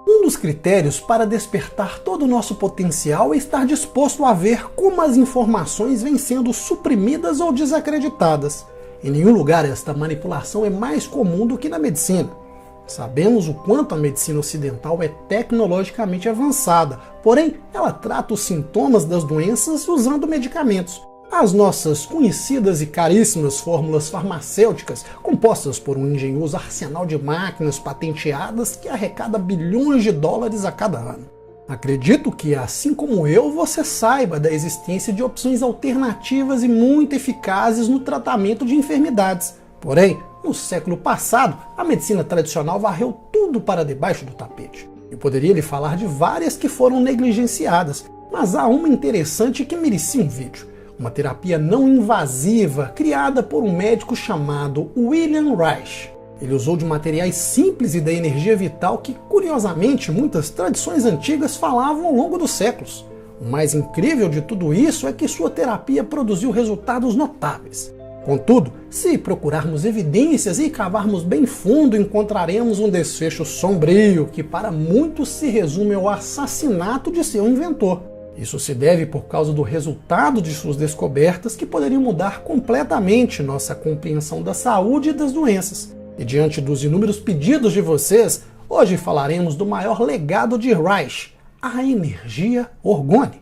Um dos critérios para despertar todo o nosso potencial é estar disposto a ver como as informações vêm sendo suprimidas ou desacreditadas. Em nenhum lugar esta manipulação é mais comum do que na medicina. Sabemos o quanto a medicina ocidental é tecnologicamente avançada, porém ela trata os sintomas das doenças usando medicamentos. As nossas conhecidas e caríssimas fórmulas farmacêuticas, compostas por um engenhoso arsenal de máquinas patenteadas que arrecada bilhões de dólares a cada ano. Acredito que, assim como eu, você saiba da existência de opções alternativas e muito eficazes no tratamento de enfermidades. Porém, no século passado, a medicina tradicional varreu tudo para debaixo do tapete. Eu poderia lhe falar de várias que foram negligenciadas, mas há uma interessante que merecia um vídeo. Uma terapia não invasiva criada por um médico chamado William Reich. Ele usou de materiais simples e da energia vital que, curiosamente, muitas tradições antigas falavam ao longo dos séculos. O mais incrível de tudo isso é que sua terapia produziu resultados notáveis. Contudo, se procurarmos evidências e cavarmos bem fundo, encontraremos um desfecho sombrio que para muitos se resume ao assassinato de seu inventor. Isso se deve por causa do resultado de suas descobertas que poderiam mudar completamente nossa compreensão da saúde e das doenças. E diante dos inúmeros pedidos de vocês, hoje falaremos do maior legado de Reich, a energia orgânica.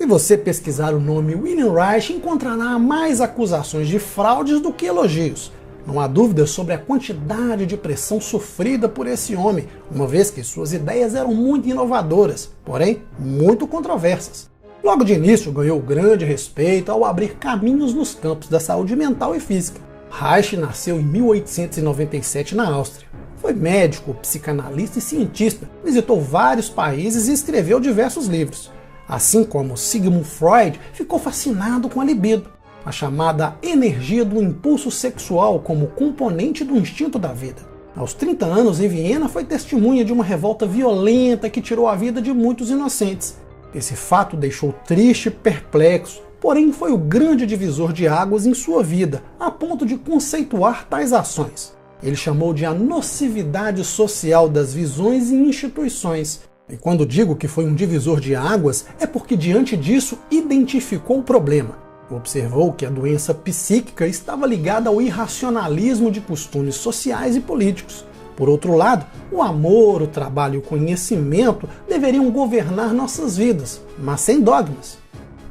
Se você pesquisar o nome William Reich, encontrará mais acusações de fraudes do que elogios. Não há dúvida sobre a quantidade de pressão sofrida por esse homem, uma vez que suas ideias eram muito inovadoras, porém muito controversas. Logo de início ganhou grande respeito ao abrir caminhos nos campos da saúde mental e física. Reich nasceu em 1897 na Áustria. Foi médico, psicanalista e cientista, visitou vários países e escreveu diversos livros. Assim como Sigmund Freud, ficou fascinado com a libido, a chamada energia do impulso sexual como componente do instinto da vida. Aos 30 anos, em Viena, foi testemunha de uma revolta violenta que tirou a vida de muitos inocentes. Esse fato deixou triste e perplexo, porém foi o grande divisor de águas em sua vida, a ponto de conceituar tais ações. Ele chamou de a nocividade social das visões e instituições. E quando digo que foi um divisor de águas, é porque diante disso identificou o problema. Observou que a doença psíquica estava ligada ao irracionalismo de costumes sociais e políticos. Por outro lado, o amor, o trabalho e o conhecimento deveriam governar nossas vidas, mas sem dogmas.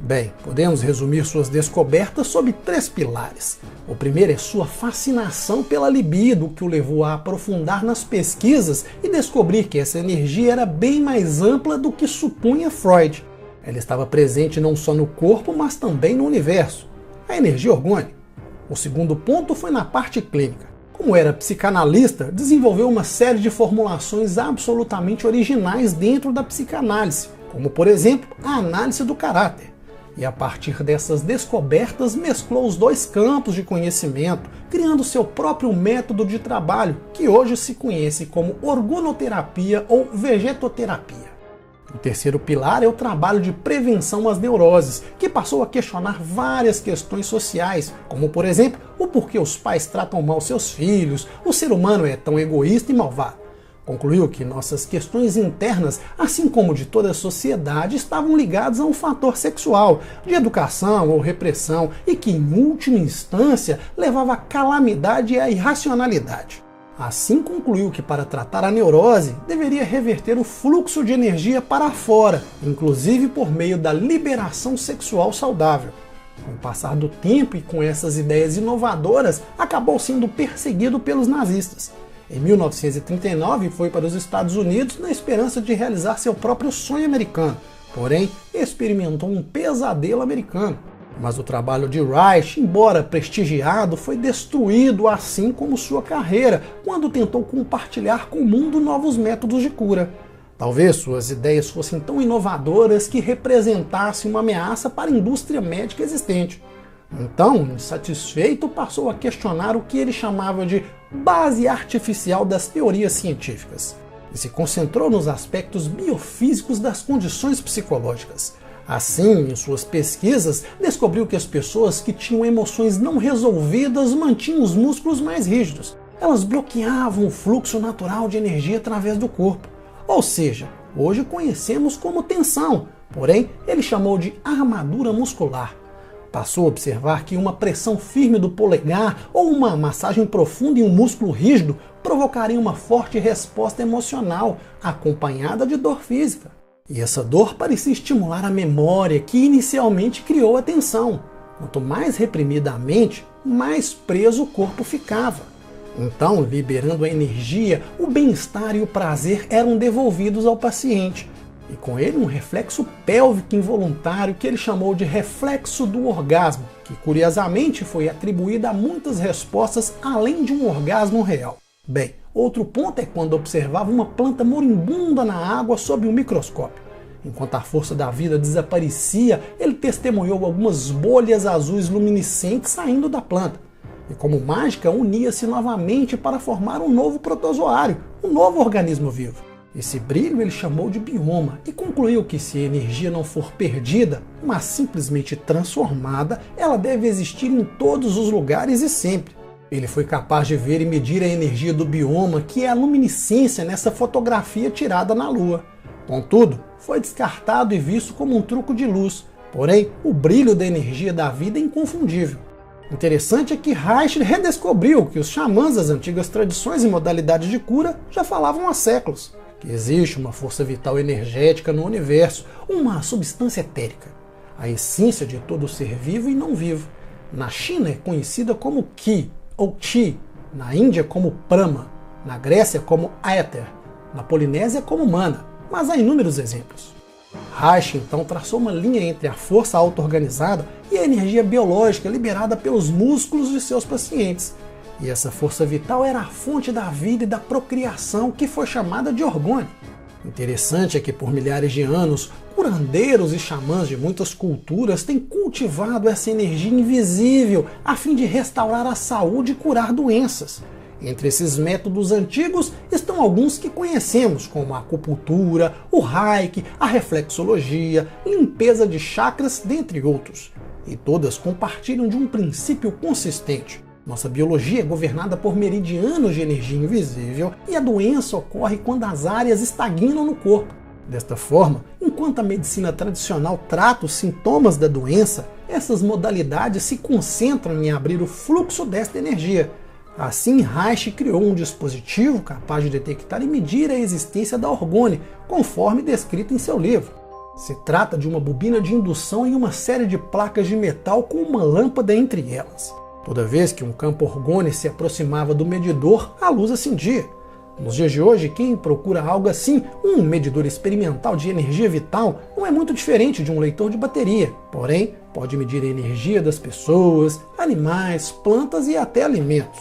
Bem, podemos resumir suas descobertas sob 3 pilares. O primeiro é sua fascinação pela libido, que o levou a aprofundar nas pesquisas e descobrir que essa energia era bem mais ampla do que supunha Freud. Ela estava presente não só no corpo, mas também no universo. A energia orgânica. O segundo ponto foi na parte clínica. Como era psicanalista, desenvolveu uma série de formulações absolutamente originais dentro da psicanálise, como por exemplo a análise do caráter. E a partir dessas descobertas mesclou os 2 campos de conhecimento, criando seu próprio método de trabalho, que hoje se conhece como organoterapia ou vegetoterapia. O terceiro pilar é o trabalho de prevenção às neuroses, que passou a questionar várias questões sociais, como por exemplo, o porquê os pais tratam mal seus filhos, o ser humano é tão egoísta e malvado. Concluiu que nossas questões internas, assim como de toda a sociedade, estavam ligadas a um fator sexual, de educação ou repressão, e que, em última instância, levava à calamidade e à irracionalidade. Assim concluiu que para tratar a neurose, deveria reverter o fluxo de energia para fora, inclusive por meio da liberação sexual saudável. Com o passar do tempo e com essas ideias inovadoras, acabou sendo perseguido pelos nazistas. Em 1939 foi para os Estados Unidos na esperança de realizar seu próprio sonho americano, porém experimentou um pesadelo americano. Mas o trabalho de Reich, embora prestigiado, foi destruído, assim como sua carreira, quando tentou compartilhar com o mundo novos métodos de cura. Talvez suas ideias fossem tão inovadoras que representassem uma ameaça para a indústria médica existente. Então, insatisfeito, passou a questionar o que ele chamava de base artificial das teorias científicas, e se concentrou nos aspectos biofísicos das condições psicológicas. Assim, em suas pesquisas, descobriu que as pessoas que tinham emoções não resolvidas mantinham os músculos mais rígidos. Elas bloqueavam o fluxo natural de energia através do corpo. Ou seja, hoje conhecemos como tensão, porém ele chamou de armadura muscular. Passou a observar que uma pressão firme do polegar ou uma massagem profunda em um músculo rígido provocaria uma forte resposta emocional, acompanhada de dor física. E essa dor parecia estimular a memória que inicialmente criou a tensão. Quanto mais reprimida a mente, mais preso o corpo ficava. Então, liberando a energia, o bem-estar e o prazer eram devolvidos ao paciente. E com ele um reflexo pélvico involuntário que ele chamou de reflexo do orgasmo, que curiosamente foi atribuído a muitas respostas além de um orgasmo real. Bem, outro ponto é quando observava uma planta moribunda na água sob um microscópio. Enquanto a força da vida desaparecia, ele testemunhou algumas bolhas azuis luminescentes saindo da planta. E como mágica, unia-se novamente para formar um novo protozoário, um novo organismo vivo. Esse brilho ele chamou de bioma e concluiu que se a energia não for perdida, mas simplesmente transformada, ela deve existir em todos os lugares e sempre. Ele foi capaz de ver e medir a energia do bioma, que é a luminescência nessa fotografia tirada na Lua. Contudo, foi descartado e visto como um truque de luz, porém o brilho da energia da vida é inconfundível. Interessante é que Reich redescobriu que os xamãs das antigas tradições e modalidades de cura já falavam há séculos, que existe uma força vital energética no universo, uma substância etérica, a essência de todo ser vivo e não vivo. Na China é conhecida como Qi ou Chi, na Índia como Prama, na Grécia como Éter, na Polinésia como Mana, mas há inúmeros exemplos. Reich então traçou uma linha entre a força auto-organizada e a energia biológica liberada pelos músculos de seus pacientes. E essa força vital era a fonte da vida e da procriação que foi chamada de orgone. Interessante é que por milhares de anos, curandeiros e xamãs de muitas culturas têm cultivado essa energia invisível a fim de restaurar a saúde e curar doenças. Entre esses métodos antigos estão alguns que conhecemos, como a acupuntura, o reiki, a reflexologia, limpeza de chakras, dentre outros. E todas compartilham de um princípio consistente. Nossa biologia é governada por meridianos de energia invisível e a doença ocorre quando as áreas estagnam no corpo. Desta forma, enquanto a medicina tradicional trata os sintomas da doença, essas modalidades se concentram em abrir o fluxo desta energia. Assim, Reich criou um dispositivo capaz de detectar e medir a existência da orgone, conforme descrito em seu livro. Se trata de uma bobina de indução em uma série de placas de metal com uma lâmpada entre elas. Toda vez que um campo orgone se aproximava do medidor, a luz acendia. Nos dias de hoje, quem procura algo assim, um medidor experimental de energia vital, não é muito diferente de um leitor de bateria, porém, pode medir a energia das pessoas, animais, plantas e até alimentos.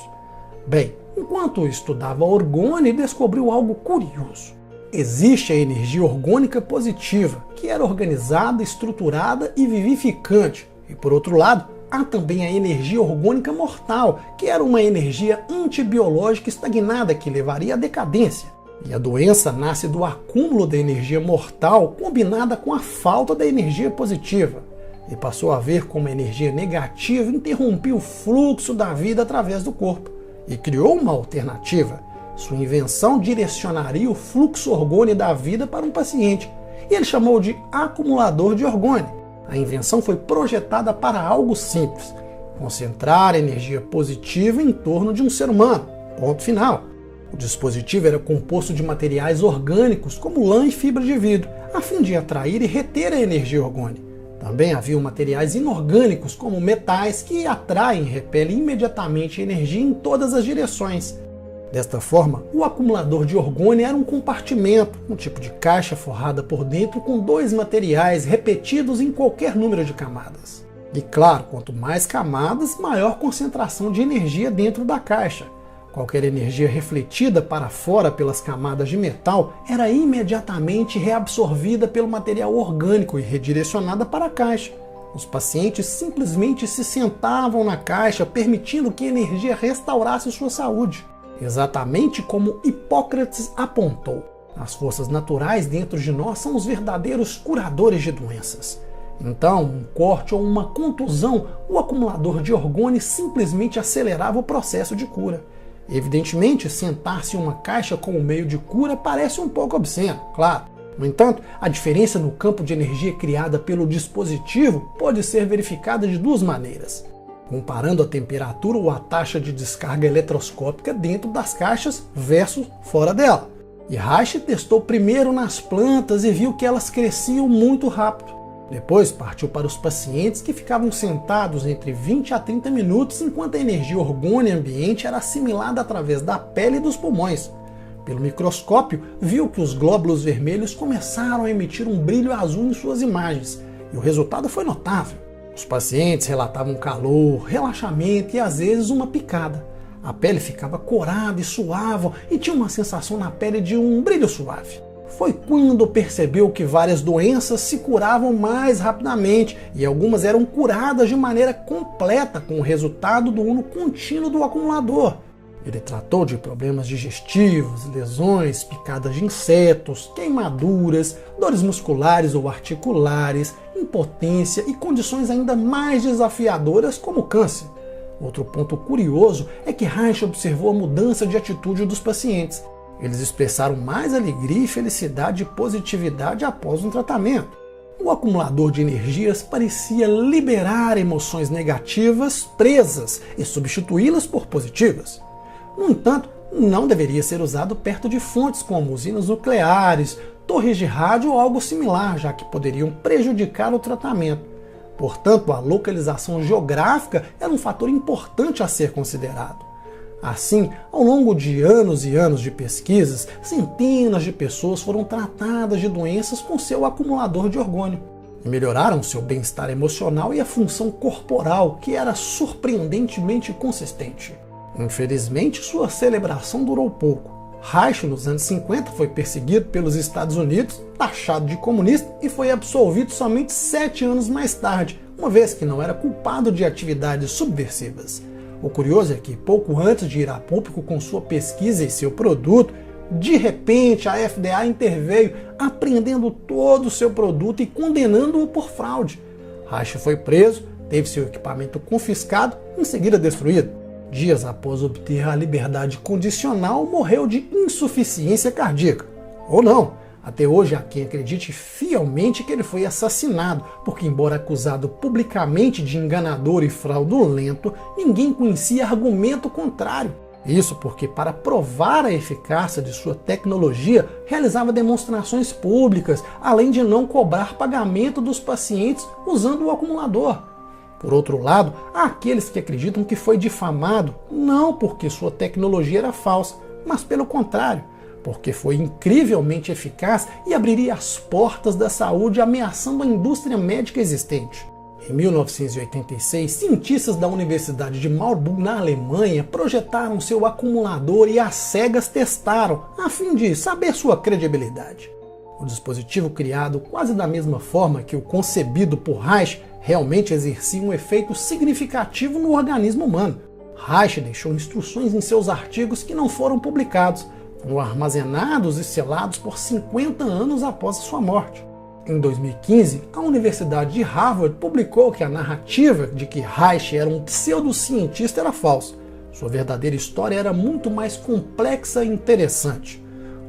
Bem, enquanto estudava orgone, descobriu algo curioso. Existe a energia orgônica positiva, que era organizada, estruturada e vivificante. E por outro lado, há também a energia orgônica mortal, que era uma energia antibiológica estagnada que levaria à decadência. E a doença nasce do acúmulo da energia mortal combinada com a falta da energia positiva. E passou a ver como a energia negativa interrompia o fluxo da vida através do corpo. E criou uma alternativa. Sua invenção direcionaria o fluxo orgone da vida para um paciente. E ele chamou de acumulador de orgone. A invenção foi projetada para algo simples: concentrar a energia positiva em torno de um ser humano. Ponto final. O dispositivo era composto de materiais orgânicos como lã e fibra de vidro, a fim de atrair e reter a energia orgone. Também haviam materiais inorgânicos como metais que atraem e repelem imediatamente a energia em todas as direções. Desta forma, o acumulador de orgone era um compartimento, um tipo de caixa forrada por dentro com dois materiais repetidos em qualquer número de camadas. E claro, quanto mais camadas, maior concentração de energia dentro da caixa. Qualquer energia refletida para fora pelas camadas de metal era imediatamente reabsorvida pelo material orgânico e redirecionada para a caixa. Os pacientes simplesmente se sentavam na caixa, permitindo que a energia restaurasse sua saúde. exatamente como Hipócrates apontou. As forças naturais dentro de nós são os verdadeiros curadores de doenças. Então, um corte ou uma contusão, o acumulador de orgone simplesmente acelerava o processo de cura. Evidentemente, sentar-se em uma caixa como meio de cura parece um pouco obsceno, claro. No entanto, a diferença no campo de energia criada pelo dispositivo pode ser verificada de duas maneiras: comparando a temperatura ou a taxa de descarga eletroscópica dentro das caixas versus fora dela. E Reich testou primeiro nas plantas e viu que elas cresciam muito rápido. Depois partiu para os pacientes, que ficavam sentados entre 20 a 30 minutos enquanto a energia orgônica ambiente era assimilada através da pele e dos pulmões. Pelo microscópio, viu que os glóbulos vermelhos começaram a emitir um brilho azul em suas imagens, e o resultado foi notável. Os pacientes relatavam calor, relaxamento e às vezes uma picada. A pele ficava corada e suava e tinha uma sensação na pele de um brilho suave. Foi quando percebeu que várias doenças se curavam mais rapidamente e algumas eram curadas de maneira completa com o resultado do uso contínuo do acumulador. Ele tratou de problemas digestivos, lesões, picadas de insetos, queimaduras, dores musculares ou articulares, impotência e condições ainda mais desafiadoras como câncer. Outro ponto curioso é que Reich observou a mudança de atitude dos pacientes. Eles expressaram mais alegria e felicidade e positividade após um tratamento. O acumulador de energias parecia liberar emoções negativas presas e substituí-las por positivas. No entanto, não deveria ser usado perto de fontes como usinas nucleares, torres de rádio ou algo similar, já que poderiam prejudicar o tratamento. Portanto, a localização geográfica era um fator importante a ser considerado. Assim, ao longo de anos e anos de pesquisas, centenas de pessoas foram tratadas de doenças com seu acumulador de orgônio e melhoraram seu bem-estar emocional e a função corporal, que era surpreendentemente consistente. Infelizmente, sua celebração durou pouco. Reich, nos anos 50, foi perseguido pelos Estados Unidos, taxado de comunista e foi absolvido somente 7 anos mais tarde, uma vez que não era culpado de atividades subversivas. O curioso é que, pouco antes de ir a público com sua pesquisa e seu produto, de repente a FDA interveio, apreendendo todo o seu produto e condenando-o por fraude. Reich foi preso, teve seu equipamento confiscado e em seguida destruído. Dias após obter a liberdade condicional, morreu de insuficiência cardíaca. Ou não, até hoje há quem acredite fielmente que ele foi assassinado, porque embora acusado publicamente de enganador e fraudulento, ninguém conhecia argumento contrário. Isso porque, para provar a eficácia de sua tecnologia, realizava demonstrações públicas, além de não cobrar pagamento dos pacientes usando o acumulador. Por outro lado, há aqueles que acreditam que foi difamado, não porque sua tecnologia era falsa, mas pelo contrário, porque foi incrivelmente eficaz e abriria as portas da saúde ameaçando a indústria médica existente. Em 1986, cientistas da Universidade de Marburg, na Alemanha, projetaram seu acumulador e às cegas testaram, a fim de saber sua credibilidade. O dispositivo, criado quase da mesma forma que o concebido por Reich, realmente exercia um efeito significativo no organismo humano. Reich deixou instruções em seus artigos que não foram publicados, foram armazenados e selados por 50 anos após a sua morte. Em 2015, a Universidade de Harvard publicou que a narrativa de que Reich era um pseudocientista era falsa. Sua verdadeira história era muito mais complexa e interessante.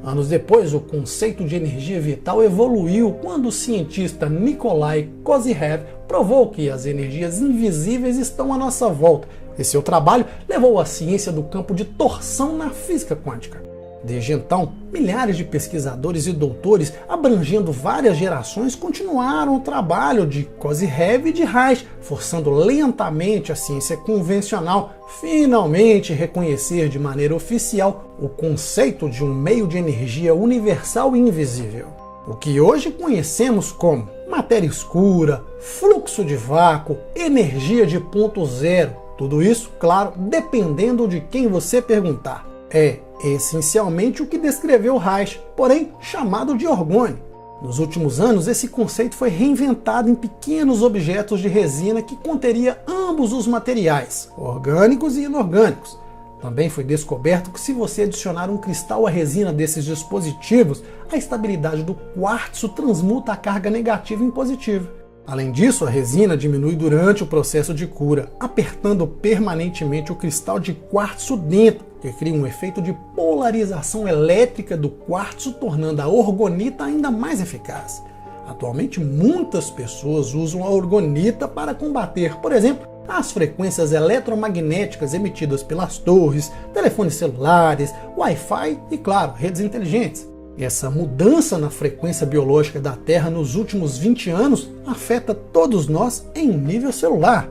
Anos depois, o conceito de energia vital evoluiu quando o cientista Nikolai Kozyrev provou que as energias invisíveis estão à nossa volta, e seu trabalho levou a ciência do campo de torção na física quântica. Desde então, milhares de pesquisadores e doutores, abrangendo várias gerações, continuaram o trabalho de Kozyrev e de Reich, forçando lentamente a ciência convencional finalmente reconhecer de maneira oficial o conceito de um meio de energia universal e invisível. O que hoje conhecemos como matéria escura, fluxo de vácuo, energia de ponto zero, tudo isso, claro, dependendo de quem você perguntar. É essencialmente o que descreveu Reich, porém chamado de orgônio. Nos últimos anos, esse conceito foi reinventado em pequenos objetos de resina que conteria ambos os materiais, orgânicos e inorgânicos. Também foi descoberto que se você adicionar um cristal à resina desses dispositivos, a estabilidade do quartzo transmuta a carga negativa em positiva. Além disso, a resina diminui durante o processo de cura, apertando permanentemente o cristal de quartzo dentro, que cria um efeito de polarização elétrica do quartzo, tornando a orgonita ainda mais eficaz. Atualmente, muitas pessoas usam a orgonita para combater, por exemplo, as frequências eletromagnéticas emitidas pelas torres, telefones celulares, Wi-Fi e, claro, redes inteligentes. Essa mudança na frequência biológica da Terra nos últimos 20 anos afeta todos nós em nível celular.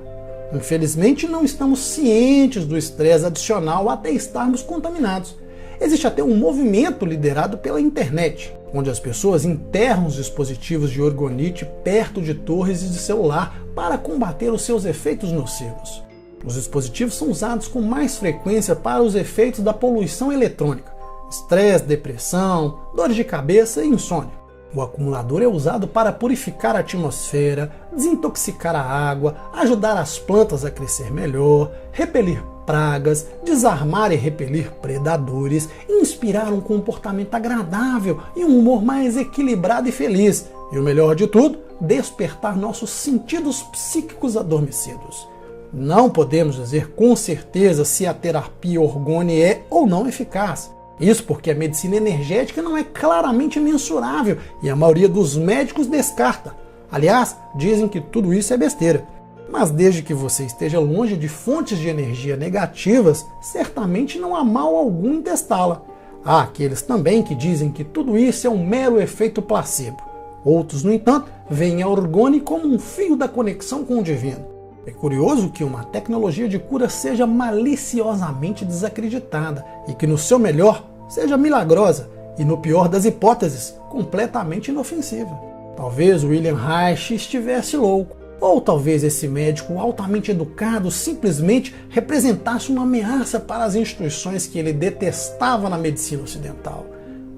Infelizmente, não estamos cientes do estresse adicional até estarmos contaminados. Existe até um movimento liderado pela internet, onde as pessoas enterram os dispositivos de orgonite perto de torres de celular para combater os seus efeitos nocivos. Os dispositivos são usados com mais frequência para os efeitos da poluição eletrônica, estresse, depressão, dores de cabeça e insônia. O acumulador é usado para purificar a atmosfera, desintoxicar a água, ajudar as plantas a crescer melhor, repelir pragas, desarmar e repelir predadores, inspirar um comportamento agradável e um humor mais equilibrado e feliz. E o melhor de tudo, despertar nossos sentidos psíquicos adormecidos. Não podemos dizer com certeza se a terapia orgone é ou não eficaz. Isso porque a medicina energética não é claramente mensurável e a maioria dos médicos descarta. Aliás, dizem que tudo isso é besteira. Mas desde que você esteja longe de fontes de energia negativas, certamente não há mal algum em testá-la. Há aqueles também que dizem que tudo isso é um mero efeito placebo. Outros, no entanto, veem a orgone como um fio da conexão com o divino. É curioso que uma tecnologia de cura seja maliciosamente desacreditada e que, no seu melhor, seja milagrosa e, no pior das hipóteses, completamente inofensiva. Talvez William Reich estivesse louco, ou talvez esse médico altamente educado simplesmente representasse uma ameaça para as instituições que ele detestava na medicina ocidental.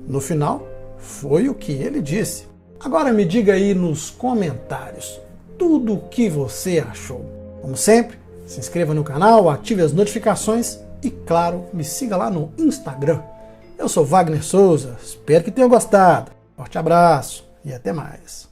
No final, foi o que ele disse. Agora me diga aí nos comentários tudo o que você achou. Como sempre, se inscreva no canal, ative as notificações e, claro, me siga lá no Instagram. Eu sou Wagner Souza, espero que tenha gostado. Forte abraço e até mais.